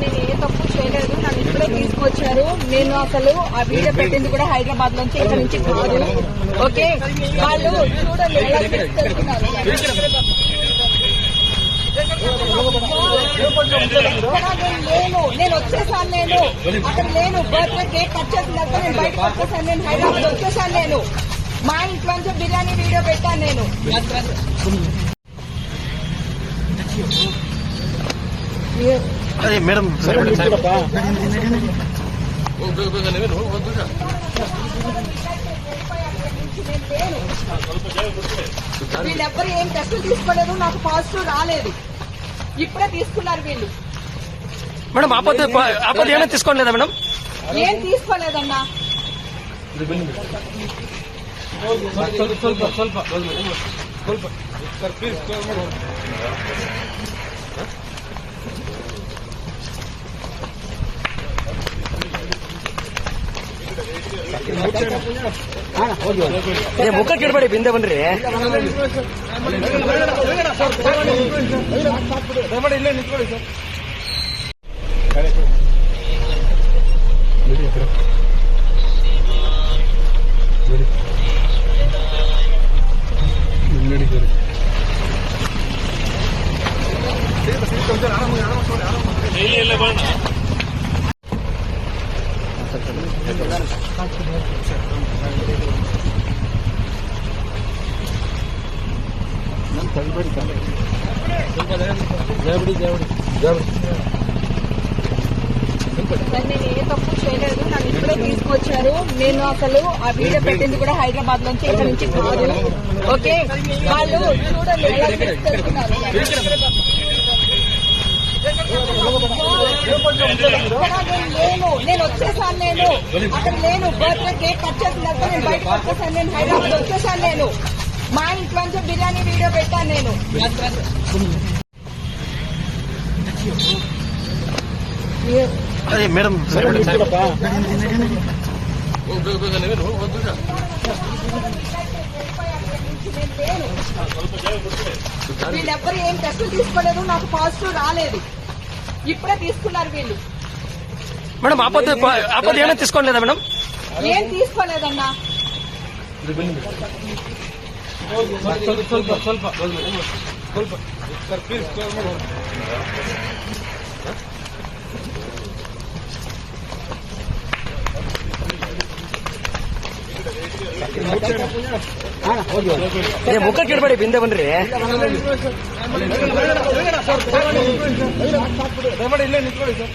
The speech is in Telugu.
నేను ఏ తప్పు చేయలేదు. నన్ను ఇప్పుడే తీసుకొచ్చారు. నేను అసలు ఆ వీడియో పెట్టింది కూడా హైదరాబాద్ నుంచి, ఇక్కడ నుంచి కాదు. ఓకే, వాళ్ళు చూడండి ఎలా తీసుకెళ్తున్నారు. నేను వచ్చేసాను. నేను అక్కడ లేను. బర్త్డే కేక్ కట్ చేసిన తర్వాత నేను బయటకు వచ్చేసాను. నేను హైదరాబాద్ వచ్చేసాను. నేను మా ఇంట్లోంచి బిర్యానీ వీడియో పెట్టాను. నేను మేడం వీళ్ళెవ్వరు ఏం టెస్టులు తీసుకోలేదు. నాకు పాజిటివ్ రాలేదు. ఇప్పుడే తీసుకున్నారు వీళ్ళు. మేడం ఆపద ఏమైనా తీసుకోలేదా మేడం? ఏం తీసుకోలేదన్నా. ಮುಖ ಕಿಡ್ಬೇಡಿ ಬಿಂದೆ ಬನ್ರಿ. ಇಲ್ಲೇ ನಿಂತ್ಕೊಳ್ಳಿ ಸರ್. ಇಲ್ಲ ಬಣ್ಣ నేను ఏ తప్పు చేయలేదు. నన్ను ఇప్పుడే తీసుకొచ్చారు. నేను అసలు ఆ వీడియో పెట్టింది కూడా హైదరాబాద్ నుంచి, ఇక్కడ నుంచి కాదు. ఓకే, వాళ్ళు చూడండి ఎలా తీసుకెళ్తున్నారు. నేను వచ్చేసాను. నేను అక్కడ లేను. బర్త్డే కేక్ కట్ చేసిన తర్వాత నేను బయటకు వచ్చేసాను. నేను హైదరాబాద్ వచ్చేసాను. నేను మా ఇంట్లోంచి బిర్యానీ వీడియో పెట్టాను. నేను మేడం వీళ్ళెవ్వరు ఏం టెస్టులు తీసుకోలేదు. నాకు పాజిటివ్ రాలేదు. ఇప్పుడే తీసుకున్నారు వీళ్ళు. మేడం ఆపద ఏమైనా తీసుకోలేదా మేడం? ఏం తీసుకోలేదన్నా. ಮುಖ ಕಿಡ್ಬೇಡಿ ಬಿಂದೆ ಬನ್ರಿ. ಇಲ್ಲೇ ನಿಂತ್ಕೊಳ್ಳಿ ಸರ್.